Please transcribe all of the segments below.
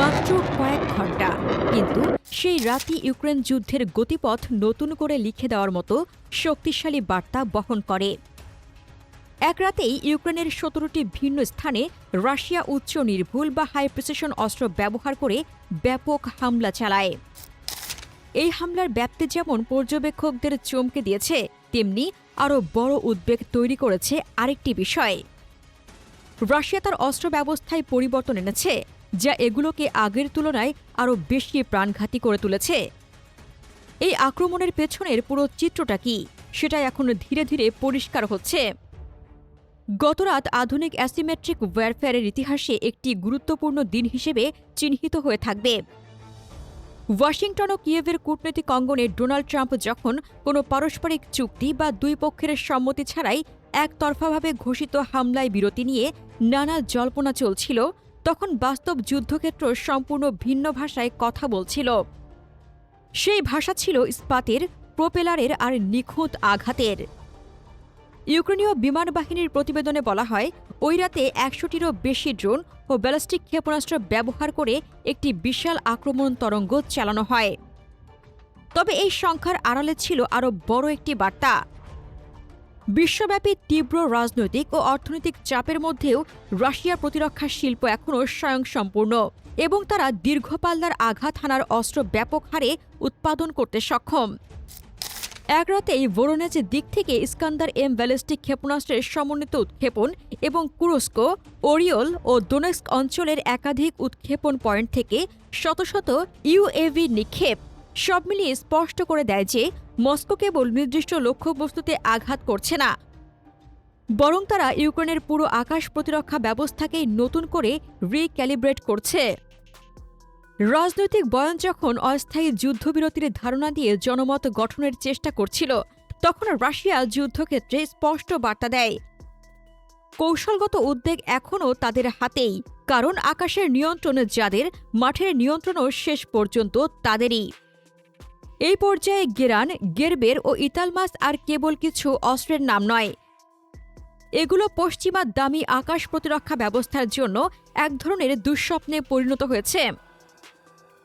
মাত্র কয়েক ঘণ্টা, কিন্তু সেই রাতই ইউক্রেন যুদ্ধের গতিপথ নতুন করে লিখে দেওয়ার মতো শক্তিশালী বার্তা বহন করে। এক রাতেই ইউক্রেনের ১৭টি ভিন্ন স্থানে রাশিয়া উচ্চ নির্ভুল বা হাই প্রিসিশন অস্ত্র ব্যবহার করে ব্যাপক হামলা চালায়। এই হামলার ব্যাপ্তি যেমন পর্যবেক্ষকদের চমকে দিয়েছে, তেমনি আরও বড় উদ্বেগ তৈরি করেছে আরেকটি বিষয়। রাশিয়া তার অস্ত্র ব্যবস্থায় পরিবর্তন এনেছে, যা এগুলোকে আগের তুলনায় আরও বেশি প্রাণঘাতী করে তুলেছে। এই আক্রমণের পেছনের পুরো চিত্রটা কি, সেটা এখন ধীরে ধীরে পরিষ্কার হচ্ছে। গতরাত আধুনিক অ্যাসিমেট্রিক ওয়্যারফেয়ারের ইতিহাসে একটি গুরুত্বপূর্ণ দিন হিসেবে চিহ্নিত হয়ে থাকবে। ওয়াশিংটন ও কিয়েভের কূটনৈতিক অঙ্গনে ডোনাল্ড ট্রাম্প যখন কোনো পারস্পরিক চুক্তি বা দুই পক্ষের সম্মতি ছাড়াই একতরফাভাবে ঘোষিত হামলায় বিরতি নিয়ে নানা জল্পনা চলছিল, তখন বাস্তব যুদ্ধক্ষেত্র সম্পূর্ণ ভিন্ন ভাষায় কথা বলছিল। সেই ভাষা ছিল ইস্পাতের, প্রোপেলারের আর নিখুঁত আঘাতের। ইউক্রেনীয় বিমান বাহিনীর প্রতিবেদনে বলা হয়, ওই রাতে ১০০টিরও বেশি ড্রোন ও ব্যালিস্টিক ক্ষেপণাস্ত্র ব্যবহার করে একটি বিশাল আক্রমণ তরঙ্গ চালানো হয়। তবে এই সংখ্যার আড়ালে ছিল আরও বড় একটি বার্তা। বিশ্বব্যাপী তীব্র রাজনৈতিক ও অর্থনৈতিক চাপের মধ্যেও রাশিয়ার প্রতিরক্ষা শিল্প এখনও স্বয়ংসম্পূর্ণ এবং তারা দীর্ঘ পাল্লার আঘাত হানার অস্ত্র ব্যাপক হারে উৎপাদন করতে সক্ষম। এক রাতেই ভোরোনেজ দিক থেকে ইস্কান্দার এম ব্যালিস্টিক ক্ষেপণাস্ত্রের সমন্বিত উৎক্ষেপণ এবং কুরস্ক, ওরিওল ও দোনেস্ক অঞ্চলের একাধিক উৎক্ষেপণ পয়েন্ট থেকে শত শত ইউএভি নিক্ষেপ সব মিলিয়ে স্পষ্ট করে দেয় যে মস্কো কেবল নির্দিষ্ট লক্ষ্যবস্তুতে আঘাত করছে না, বরং তারা ইউক্রেনের পুরো আকাশ প্রতিরক্ষা ব্যবস্থাকেই নতুন করে রিক্যালিব্রেট করছে। রাজনৈতিক বয়ান যখন অস্থায়ী যুদ্ধবিরতির ধারণা দিয়ে জনমত গঠনের চেষ্টা করছিল, তখন রাশিয়া যুদ্ধক্ষেত্রে স্পষ্ট বার্তা দেয়, কৌশলগত উদ্বেগ এখনও তাদের হাতেই, কারণ আকাশের নিয়ন্ত্রণ যাদের, মাঠের নিয়ন্ত্রণও শেষ পর্যন্ত তাদেরই। এই পর্যায়ে গেরান, গেরবের ও ইতালমাস আর কেবল কিছু অস্ত্রের নাম নয়, এগুলো পশ্চিমা দামি আকাশ প্রতিরক্ষা ব্যবস্থার জন্য এক ধরনের দুঃস্বপ্নে পরিণত হয়েছে।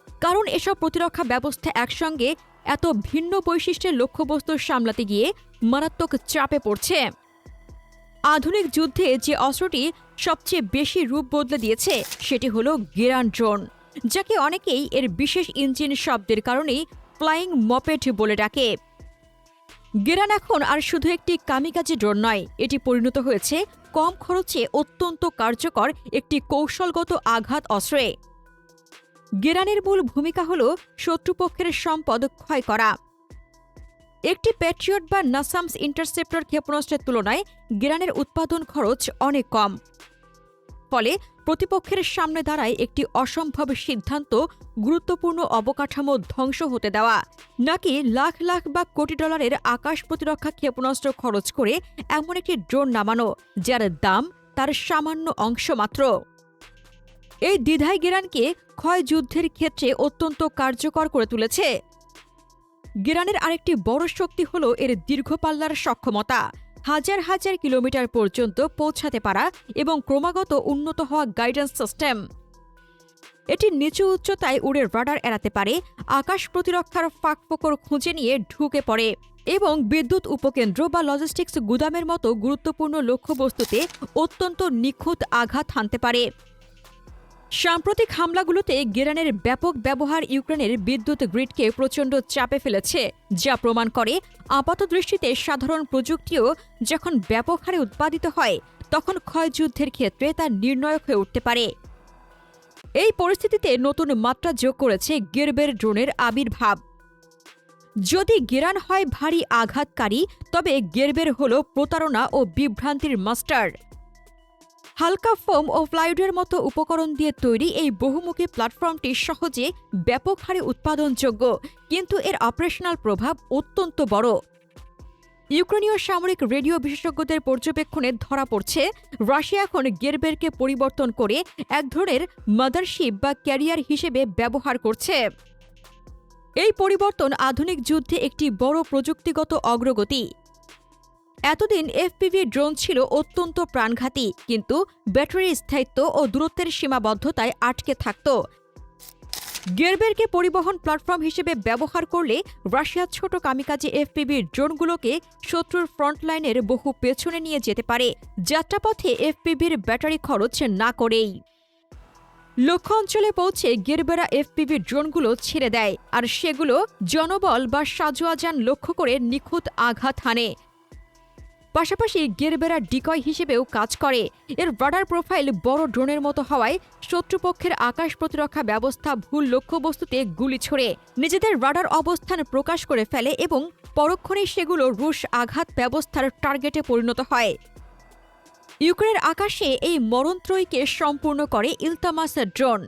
কারণ এসব প্রতিরক্ষা ব্যবস্থা একসঙ্গে এত ভিন্ন বৈশিষ্ট্যের লক্ষ্যবস্তু সামলাতে গিয়ে মারাত্মক চাপে পড়ছে। আধুনিক যুদ্ধে যে অস্ত্রটি সবচেয়ে বেশি রূপ বদলে দিয়েছে সেটি হল গেরান ড্রোন, যাকে অনেকেই এর বিশেষ ইঞ্জিন শব্দের কারণেই ফ্লাইং মপেট বলে ডাকে। গেরান এখন আর শুধু একটি কামিকাজি ড্রোন নয়, এটি পরিণত হয়েছে কম খরচে অত্যন্ত কার্যকর একটি কৌশলগত আঘাত অস্ত্রে। গেরানের মূল ভূমিকা হল শত্রুপক্ষের সম্পদ ক্ষয় করা। একটি প্যাট্রিয়ট বা নাসামস ইন্টারসেপ্টর ক্ষেপণাস্ত্রের তুলনায় গেরানের উৎপাদন খরচ অনেক কম। ফলে প্রতিপক্ষের সামনে দাঁড়ায় একটি অসম্ভব সিদ্ধান্ত, গুরুত্বপূর্ণ অবকাঠামো ধ্বংস হতে দেওয়া, নাকি লাখ লাখ বা কোটি ডলারের আকাশ প্রতিরক্ষা ক্ষেপণাস্ত্র খরচ করে এমন একটি ড্রোন নামানো যার দাম তার সামান্য অংশ মাত্র। এই দ্বিধায় গেরানকে ক্ষয় যুদ্ধের ক্ষেত্রে অত্যন্ত কার্যকর করে তুলেছে। গেরানের আরেকটি বড় শক্তি হল এর দীর্ঘ পাল্লার সক্ষমতা, হাজার হাজার কিলোমিটার পর্যন্ত পৌঁছাতে পারা এবং ক্রমাগত উন্নত হওয়া গাইডেন্স সিস্টেম। এটি নিচু উচ্চতায় উড়ে রাডার এড়াতে পারে, আকাশ প্রতিরক্ষার ফাঁকফোকর খুঁজে নিয়ে ঢুকে পড়ে এবং বিদ্যুৎ উপকেন্দ্র বা লজিস্টিক্স গুদামের মতো গুরুত্বপূর্ণ লক্ষ্যবস্তুতে অত্যন্ত নিখুঁত আঘাত হানতে পারে। সাম্প্রতিক হামলাগুলোতে গেরানের ব্যাপক ব্যবহার ইউক্রেনের বিদ্যুৎ গ্রিডকে প্রচণ্ড চাপে ফেলেছে, যা প্রমাণ করে আপাতদৃষ্টিতে সাধারণ প্রযুক্তিও যখন ব্যাপক হারে উৎপাদিত হয় তখন ক্ষয়যুদ্ধের ক্ষেত্রে তা নির্ণায়ক হয়ে উঠতে পারে। এই পরিস্থিতিতে নতুন মাত্রা যোগ করেছে গেরবের ড্রোনের আবির্ভাব। যদি গেরান হয় ভারী আঘাতকারী, তবে গেরবের হল প্রতারণা ও বিভ্রান্তির মাস্টার। হালকা ফোম ও ফ্লাইউডের মতো উপকরণ দিয়ে তৈরি এই বহুমুখী প্ল্যাটফর্মটি সহজে ব্যাপক হারে উৎপাদনযোগ্য, কিন্তু এর অপারেশনাল প্রভাব অত্যন্ত বড়। ইউক্রেনীয় সামরিক রেডিও বিশেষজ্ঞদের পর্যবেক্ষণে ধরা পড়ছে, রাশিয়া এখন গেরবেরকে পরিবর্তন করে এক ধরনের মাদারশিপ বা ক্যারিয়ার হিসেবে ব্যবহার করছে। এই পরিবর্তন আধুনিক যুদ্ধে একটি বড় প্রযুক্তিগত অগ্রগতি। এতদিন এফপিভি ড্রোন ছিল অত্যন্ত প্রাণঘাতী, কিন্তু ব্যাটারির স্থায়িত্ব ও দূরত্বের সীমাবদ্ধতায় আটকে থাকত। গেরবেরকে পরিবহন প্ল্যাটফর্ম হিসেবে ব্যবহার করলে রাশিয়ার ছোট কামিকাজে এফপিভি ড্রোনগুলোকে শত্রুর ফ্রন্টলাইনের বহু পেছনে নিয়ে যেতে পারে, যাত্রাপথে এফপিভির ব্যাটারি খরচ না করেই। লক্ষ্য অঞ্চলে পৌঁছে গেরবেরা এফপিভি ড্রোনগুলো ছেড়ে দেয়, আর সেগুলো জনবল বা সাজোয়াজান লক্ষ্য করে নিখুঁত আঘাত হানে। পাশাপাশি গেরবেরা ডিকয় হিসেবেও কাজ করে। এর রাডার প্রোফাইল বড় ড্রোনের মতো হওয়ায় শত্রুপক্ষের আকাশ প্রতিরক্ষা ব্যবস্থা ভুল লক্ষ্যবস্তুতে গুলি ছড়ে নিজেদের রাডার অবস্থান প্রকাশ করে ফেলে এবং পরক্ষণেই সেগুলো রুশ আঘাত ব্যবস্থার টার্গেটে পরিণত হয়। ইউক্রেনের আকাশে এই মরণত্রয়ীকে সম্পূর্ণ করে ইলতামাস ড্রোন।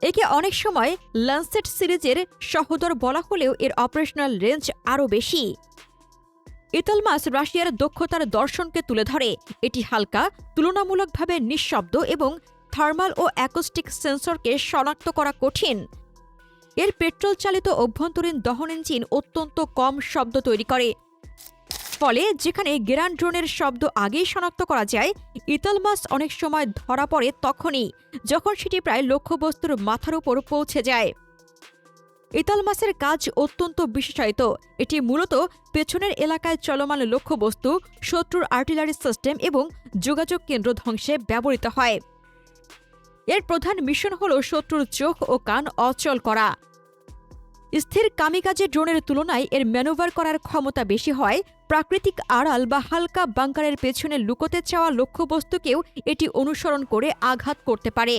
একে অনেক সময় ল্যান্সেট সিরিজের সহোদর বলা হলেও এর অপারেশনাল রেঞ্জ আরও বেশি। ইলতামাস রাশিয়ার দক্ষতার দর্শনকে তুলে ধরে। এটি হালকা, তুলনামূলকভাবে নিঃশব্দ এবং থার্মাল ও অ্যাকোস্টিক সেন্সরকে শনাক্ত করা কঠিন। এর পেট্রোল চালিত অভ্যন্তরীণ দহন ইঞ্জিন অত্যন্ত কম শব্দ তৈরি করে, ফলে যেখানে গেরান ড্রোনের শব্দ আগেই শনাক্ত করা যায়, ইলতামাস অনেক সময় ধরা পড়ে তখনই যখন সেটি প্রায় লক্ষ্যবস্তুর মাথার উপর পৌঁছে যায়। ইলতামাসের কাজ অত্যন্ত বিশেষায়িত। এটি মূলত পেছনের এলাকায় চলমান লক্ষ্যবস্তু, শত্রুর আর্টিলারি সিস্টেম এবং যোগাযোগ কেন্দ্র ধ্বংসে ব্যবহৃত হয়। এর প্রধান মিশন হল শত্রুর চোখ ও কান অচল করা। স্থির কামিকাজে ড্রোনের তুলনায় এর ম্যানুভার করার ক্ষমতা বেশি হয়। প্রাকৃতিক আড়াল বা হালকা বাংকারের পেছনে লুকোতে চাওয়া লক্ষ্যবস্তুকেও এটি অনুসরণ করে আঘাত করতে পারে।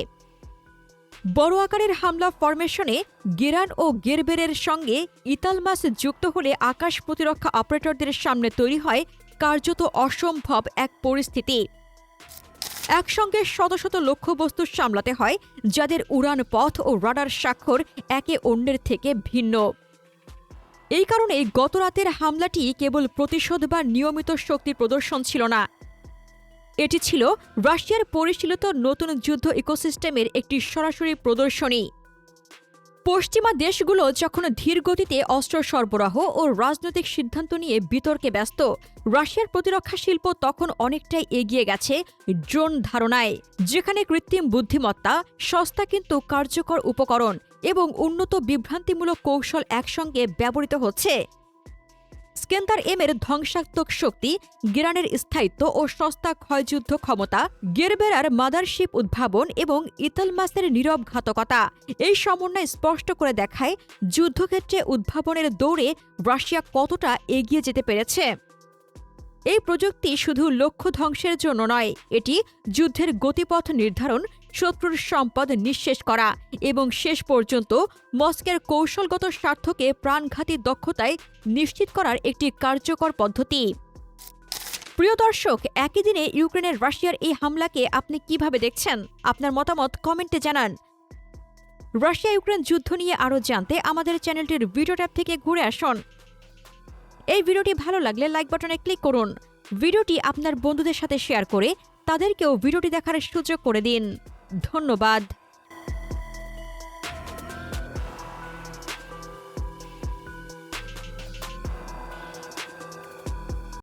বড় আকারের হামলা ফরমেশনে গেরান ও গেরবেরের সঙ্গে ইলতামাস যুক্ত হলে আকাশ প্রতিরক্ষা অপারেটরদের সামনে তৈরি হয় কার্যত অসম্ভব এক পরিস্থিতি। একসঙ্গে শত শত লক্ষ্যবস্তু সামলাতে হয়, যাদের উড়ান পথ ও রাডার স্বাক্ষর একে অন্যের থেকে ভিন্ন। এই কারণে গতরাতের হামলাটি কেবল প্রতিশোধ বা নিয়মিত শক্তি প্রদর্শন ছিল না, এটি ছিল রাশিয়ার পরিশীলিত নতুন যুদ্ধ ইকোসিস্টেমের একটি সরাসরি প্রদর্শনী। পশ্চিমা দেশগুলো যখন ধীর গতিতে অস্ত্র সরবরাহ ও রাজনৈতিক সিদ্ধান্ত নিয়ে বিতর্কে ব্যস্ত, রাশিয়ার প্রতিরক্ষা শিল্প তখন অনেকটাই এগিয়ে গেছে ড্রোন ধারণায়, যেখানে কৃত্রিম বুদ্ধিমত্তা, সস্তা কিন্তু কার্যকর উপকরণ এবং উন্নত বিভ্রান্তিমূলক কৌশল একসঙ্গে ব্যবহৃত হচ্ছে। স্কেন্দার এম এর ধ্বংসাত্মক শক্তি, গেরানের স্থায়িত্ব ও সস্তা ক্ষয়যুদ্ধ ক্ষমতা, গেরবেরার মাদারশিপ উদ্ভাবন এবং ইলতামাসের নীরব ঘাতকতা, এই সমন্বয় স্পষ্ট করে দেখায় যুদ্ধক্ষেত্রে উদ্ভাবনের দৌড়ে রাশিয়া কতটা এগিয়ে যেতে পেরেছে। এই প্রযুক্তি শুধু লক্ষ্য ধ্বংসের জন্য নয়, এটি যুদ্ধের গতিপথ নির্ধারণ, শত্রুর সম্পদ নিঃশেষ করা এবং শেষ পর্যন্ত মস্কোর কৌশলগত স্বার্থকে প্রাণঘাতী দক্ষতায় নিশ্চিত করার একটি কার্যকর পদ্ধতি। প্রিয় দর্শক, একই দিনে ইউক্রেনের রাশিয়ার এই হামলাকে আপনি কিভাবে দেখছেন? আপনার মতামত কমেন্টে জানান। রাশিয়া ইউক্রেন যুদ্ধ নিয়ে আরও জানতে আমাদের চ্যানেলটির ভিডিও ট্যাব থেকে ঘুরে আসুন। এই ভিডিওটি ভালো লাগলে লাইক বাটনে ক্লিক করুন। ভিডিওটি আপনার বন্ধুদের সাথে শেয়ার করে তাদেরকেও ভিডিওটি দেখার সুযোগ করে দিন। ধন্যবাদ।